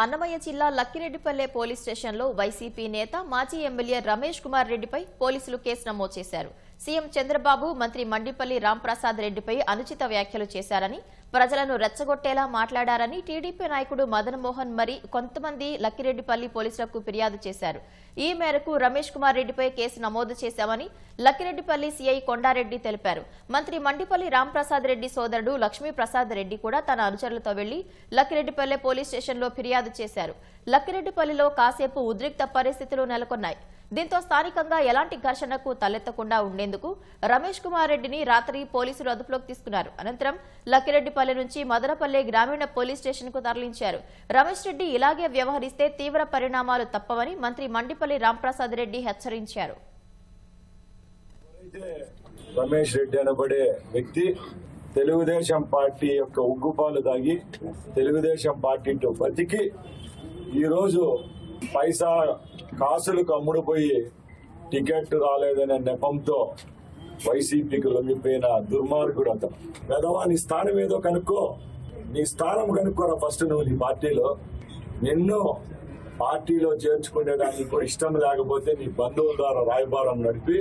అన్నమయ్య జిల్లా లక్కిరెడ్డిపల్లె పోలీస్ స్టేషన్లో వైసీపీ నేత మాజీ ఎమ్మెల్యే రమేష్ కుమార్ రెడ్డిపై పోలీసులు కేసు నమోదు చేశారు. సీఎం చంద్రబాబు మంత్రి మండిపల్లి రాంప్రసాద్ రెడ్డిపై అనుచిత వ్యాఖ్యలు చేశారని, ప్రజలను రెచ్చగొట్టేలా మాట్లాడారని టీడీపీ నాయకుడు మదన్ మోహన్ మరి కొంతమంది లక్కిరెడ్డిపల్లి పోలీసులకు ఫిర్యాదు చేశారు. ఈ మేరకు రమేష్ కుమార్ రెడ్డిపై కేసు నమోదు చేశామని లక్కిరెడ్డిపల్లి సీఐ కొండారెడ్డి తెలిపారు. మంత్రి మండిపల్లి రాంప్రసాద్ రెడ్డి సోదరుడు లక్ష్మీప్రసాద్ రెడ్డి కూడా తన అనుచరులతో వెళ్లి లక్కిరెడ్డిపల్లె పోలీస్ స్టేషన్లో ఫిర్యాదు చేశారు. లక్కిరెడ్డిపల్లిలో కాసేపు ఉద్రిక్త పరిస్థితులు నెలకొన్నాయి. దీంతో స్థానికంగా ఎలాంటి ఘర్షణకు తలెత్తకుండా ఉండేందుకు రమేష్ కుమార్ రెడ్డిని రాత్రి పోలీసులు అదుపులోకి తీసుకున్నారు. అనంతరం లక్కిరెడ్డిపల్లి నుంచి మదనపల్లె గ్రామీణ పోలీస్ స్టేషన్ కు తరలించారు. రమేష్ రెడ్డి ఇలాగే వ్యవహరిస్తే తీవ్ర పరిణామాలు తప్పవని మంత్రి మండిపల్లి రాంప్రసాద్ రెడ్డి హెచ్చరించారు. రమేష్ రెడ్డి అనబడే వ్యక్తి తెలుగుదేశం పార్టీ యొక్క ఉగ్గుపాలు దాగి తెలుగుదేశం పార్టీతో బతికి ఈరోజు పైసా కాసులకు అమ్ముడుపోయి టికెట్ రాలేదనే నెపంతో వైసీపీకి లొంగిపోయిన దుర్మార్గుడు అతను. పెదవా నీ స్థానం ఏదో కనుక్కో, నీ స్థానం కనుక్కోరా ఫస్ట్. నువ్వు నీ పార్టీలో నిన్ను పార్టీలో చేర్చుకునేదానికి కూడా ఇష్టం లేకపోతే నీ బంధువుల ద్వారా రాయబారం నడిపి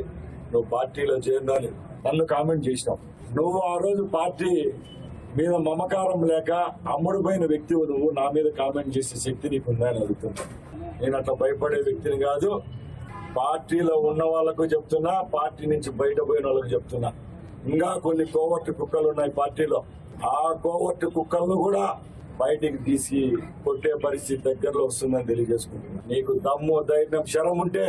నువ్వు పార్టీలో చేరాలని నన్ను కామెంట్ చేసినావు. నువ్వు ఆ రోజు పార్టీ మీద మమకారం లేక అమ్ముడుపోయిన వ్యక్తి నువ్వు నా మీద కామెంట్ చేసే శక్తి నీకుందని అడుగుతున్నా. నేను అట్లా భయపడే వ్యక్తిని కాదు. పార్టీలో ఉన్న వాళ్ళకు చెప్తున్నా, పార్టీ నుంచి బయట పోయిన వాళ్ళకు చెప్తున్నా. ఇంకా కొన్ని కోవర్టు కుక్కలు ఉన్నాయి పార్టీలో. ఆ కోవర్టు కుక్కలను కూడా బయటికి తీసి కొట్టే పరిస్థితి దగ్గరలో వస్తుందని తెలియజేసుకుంటున్నా. నీకు దమ్ము ధైర్యం శరం ఉంటే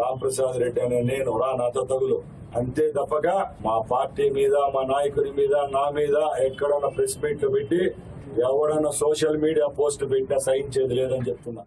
రాంప్రసాద్ రెడ్డి అనే నేను రా, నాతో తగులు. అంతే తప్పగా మా పార్టీ మీద, మా నాయకుడి మీద, నా మీద ఎక్కడన్నా ప్రెస్ మీట్లు పెట్టి ఎవడన్నా సోషల్ మీడియా పోస్ట్ పెట్టినా సహించేది లేదని చెప్తున్నా.